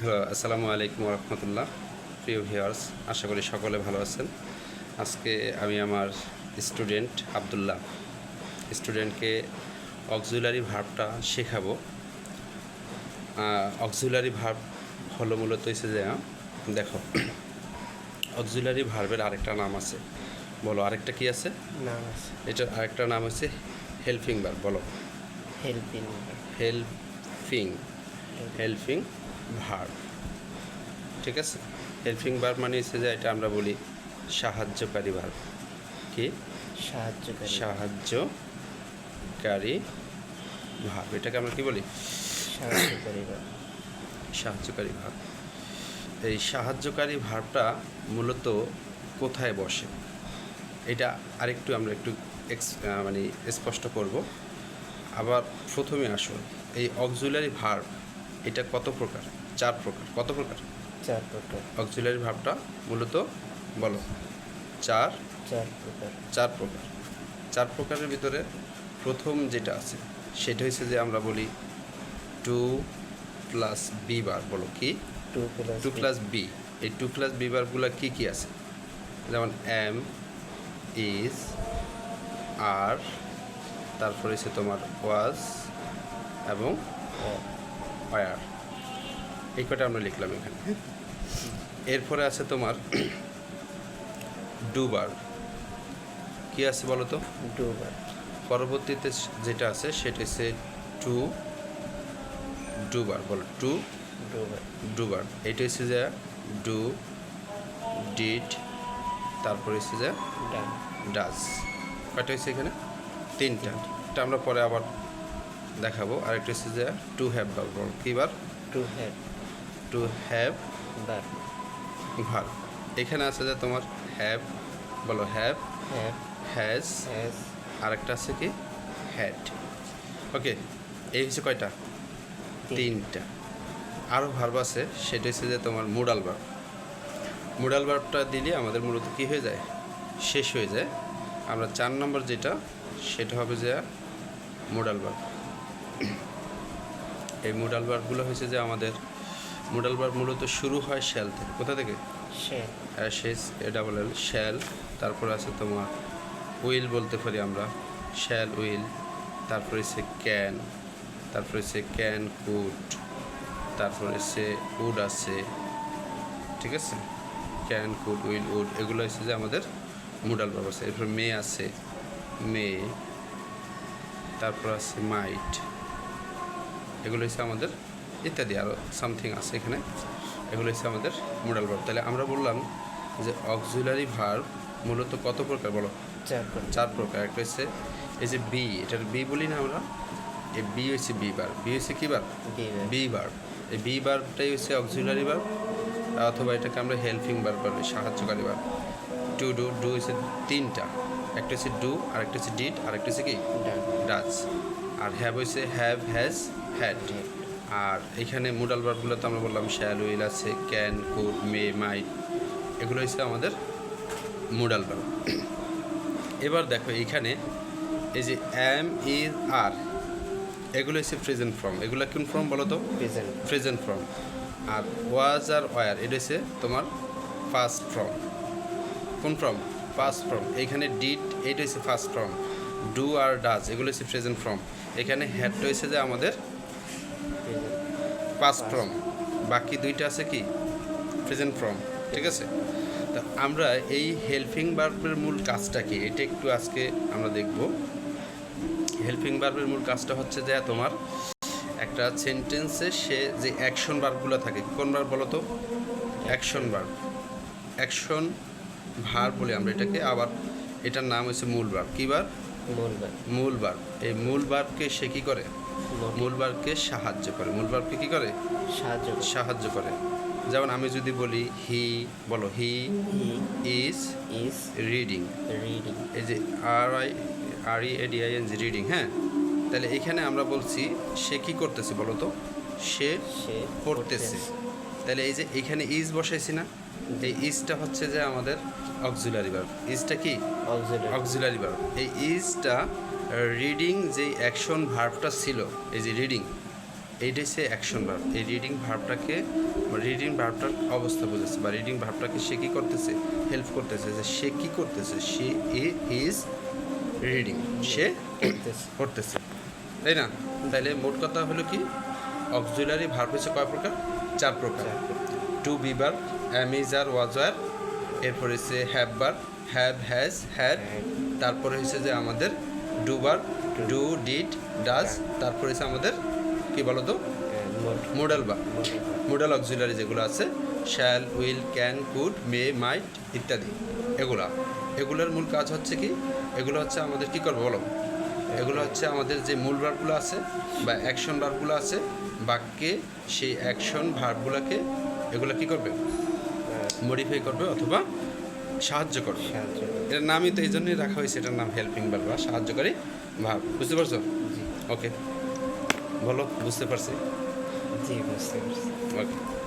Hello, আসসালামু আলাইকুম রহমতুল্লাহ। প্রিয় ভিউয়ার্স, আশা করি সকলে ভালো আছেন। আজকে আমি আমার আবদুল্লাহ স্টুডেন্টকে অক্সিলারি ভার্বটা শেখাবো। অক্সিলারি ভার্ব হলো মূলত হচ্ছে যে দেখো, অক্সিলারি ভার্বের আরেকটা নাম আছে। বলো, আরেকটা কি আছে? নাম আছে। এটার আরেকটা নাম হচ্ছে হেল্পিং ভার্ব। বলো, হেল্পিং। Helping helping verb. ঠিক আছে, হেল্পিং ভার্ব মানে হচ্ছে যে এটা আমরা বলি সাহায্যকারী ভার্ব। কি? সাহায্যকারী ভার্ব। এটাকে আমরা কি বলি? সাহায্যকারী ভার্ব। সাহায্যকারী ভার্ব। এই সাহায্যকারী ভার্বটা মূলত কোথায় বসে, এটা আরেকটু আমরা একটু মানে স্পষ্ট করব। আবার প্রথমে আসুন, এই অক্সিলারি ভার্ব এটা কত প্রকার? 4 প্রকার। কত প্রকার? 4 প্রকার। অক্সিলারি ভার্বটা মূলত বলো 4 প্রকার। 4 প্রকার। 4 প্রকারের ভিতরে প্রথম যেটা আছে সেটা হচ্ছে যে আমরা বলি টু প্লাস বি বার। বলো, কি? 2 প্লাস বি। এই 2 প্লাস বি বারগুলো কী কী আছে? যেমন এম, ইজ, আর, তারপরে হচ্ছে তোমার ওয়াজ এবং ওয়ার। এই কটা আমরা লিখলাম এখানে। এরপরে আছে তোমার ডুবার। কি আছে বলো তো? ডুবার। পরবর্তীতে যেটা আছে সেটা হচ্ছে টু ডুবার। বলো, টু ডুবার। এটা হচ্ছে যে ডু, ডিড, তারপরে হচ্ছে যে ডাজ। কয়টা হচ্ছে এখানে? 3টা। এটা আমরা পরে আবার দেখাবো। আরেকটা হচ্ছে যে টু হ্যাভ ভার্ব। বলো, কী ভার্ব? To have verb. এখানে আছে যে তোমার হ্যাভ। বলো, হ্যাভ, হ্যাজ, আরেকটা আছে কি? হ্যাড। ওকে, এই হচ্ছে কয়টা? 3টা। আরও ভার্ব আছে, সেটা হচ্ছে যে তোমার মোডাল ভার্ব। মোডাল ভার্বটা দিলে আমাদের মূলত কী হয়ে যায়? শেষ হয়ে যায়। আমরা 4 নম্বর যেটা, সেটা হবে যে মোডাল ভার্ব। এই মোডাল ভার্বগুলো হয়েছে যে আমাদের মোডাল ভার্ব মূলত শুরু হয় শ্যাল থেকে। কোথা থেকে? শেষ ডাবল এল, শ্যাল। তারপর আছে তোমার উইল বলতে পারি আমরা, শ্যাল উইল। তারপরে হচ্ছে ক্যান, তারপরে হচ্ছে ক্যান কুড, তারপরে হচ্ছে উড আছে। ঠিক আছে, ক্যান কুড উইল উড, এগুলো হচ্ছে যে আমাদের মোডাল ভার্ব আছে। এরপর মে আছে, মে, তারপর আছে মাইট, এগুলো হচ্ছে আমাদের ইত্যাদি আরও সামথিং আছে এখানে। এগুলো হচ্ছে আমাদের মোডাল ভার্ব। তাহলে আমরা বললাম যে অক্সিলারি ভার্ব মূলত কত প্রকার? বলো, 4 প্রকার। একটা হচ্ছে এই যে বি, এটার বি বলি না আমরা, এই বি হচ্ছে বি ভার্ব। বি হচ্ছে কী ভার্ব? Be verb. এই বি ভার্বটাই হচ্ছে অক্সিলারি ভার্ব, অথবা এটাকে আমরা হেল্পিং ভার্ব বলি, সাহায্যকারী ভার্ব। টু ডু, ডু হচ্ছে 3টা। একটা হচ্ছে ডু, আরেকটা হচ্ছে ডিড, আরেকটা হচ্ছে কি? ডাজ। আর হ্যাভ হচ্ছে হ্যাভ, হ্যাজ, হ্যাড। আর এখানে মোডাল ভার্বগুলো তো আমরা বললাম শ্যাল উইল আছে, ক্যান কুড মে মাইট, এগুলো হচ্ছে আমাদের মোডাল ভার্ব। এবার দেখো এখানে এই যে এম, ইজ, আর, এগুলো হচ্ছে প্রেজেন্ট ফর্ম। এগুলো কোন ফর্ম বলো তো? Present form. আর ওয়াজ আর ওয়ার, এটা হচ্ছে তোমার ফার্স্ট ফর্ম। কোন ফর্ম? First form. এখানে ডিড, এটা হচ্ছে ফার্স্ট ফর্ম। ডু আর ডাজ, এগুলো হচ্ছে প্রেজেন্ট ফর্ম। এখানে হ্যাডটা হচ্ছে যে আমাদের পাস্ট ফর্ম। বাকি 2টা আছে কি? Present form. ঠিক আছে, তো আমরা এই হেল্পিং ভার্বের মূল কাজটা কি, এটা একটু আজকে আমরা দেখব। হেল্পিং ভার্বের মূল কাজটা হচ্ছে যে তোমার একটা সেন্টেন্সে সে যে অ্যাকশন ভার্বগুলো থাকে। কোন ভার্ব বলো তো? Action verb. অ্যাকশন ভার্ব বলি আমরা এটাকে। আবার এটার নাম হচ্ছে মূল ভার্ব। কী ভার্ব? মূল ভার্ব। এই মূল ভার্বকে সে কী করে? মূল ভার্বকে সাহায্য করে। মূল ভার্বকে কী করে? সাহায্য করে। যেমন আমি যদি বলি হি, বলো, হি ইজ রিডিং। এই যে READING, রিডিং। হ্যাঁ, তাহলে এখানে আমরা বলছি সে কি করতেছে বলো তো? সে পড়তেছে। তাহলে এই যে এখানে ইজ বসাইছি না, এই ইজটা হচ্ছে যে আমাদের অক্সিলারি ভার্ব। ইজটা কি? Auxiliary verb. এই ইজটা রিডিং যেই অ্যাকশন ভার্বটা ছিল, এই যে রিডিং, এইটা হচ্ছে অ্যাকশন ভার্ব। এই রিডিং ভার্বটার অবস্থা বোঝাচ্ছে, বা রিডিং ভার্বটাকে সে কী করতেছে, হেল্প করতেছে, যে সে কী করতেছে, সে ইজ রিডিং, সে পড়তেছে, তাই না? তাইলে মোট কথা হলো কি, অক্সিলারি ভার্ব হচ্ছে কয় প্রকার? 4 প্রকার। To be verb, am is are was আর, এরপরে হচ্ছে have verb, have has had, তারপরে হচ্ছে যে আমাদের do verb, do did does, তারপরে হচ্ছে আমাদের কি বলো তো, মোডাল ভার্ব, মোডাল অক্সিলারি যেগুলো আছে, শ্যাল, উইল, ক্যান, কুড, মে, মাইট ইত্যাদি। এগুলোর মূল কাজ হচ্ছে কি, এগুলো হচ্ছে আমাদের কি করবো বলো, এগুলো হচ্ছে আমাদের যে মূল ভার্বগুলো আছে বা অ্যাকশন ভার্বগুলো আছে বাক্যে, সেই অ্যাকশন ভার্বগুলোকে এগুলো কি করবে, মডিফাই করবে অথবা সাহায্য করবে। এটার নামই তো এই জন্যই রাখা হয়েছে, এটার নাম হেল্পিং ভার্ব বা সাহায্যকারী ভার্ব। বুঝতে পারছো? ওকে, বলো, বুঝতে পারছি? জি, বুঝতে পারছি। ওকে।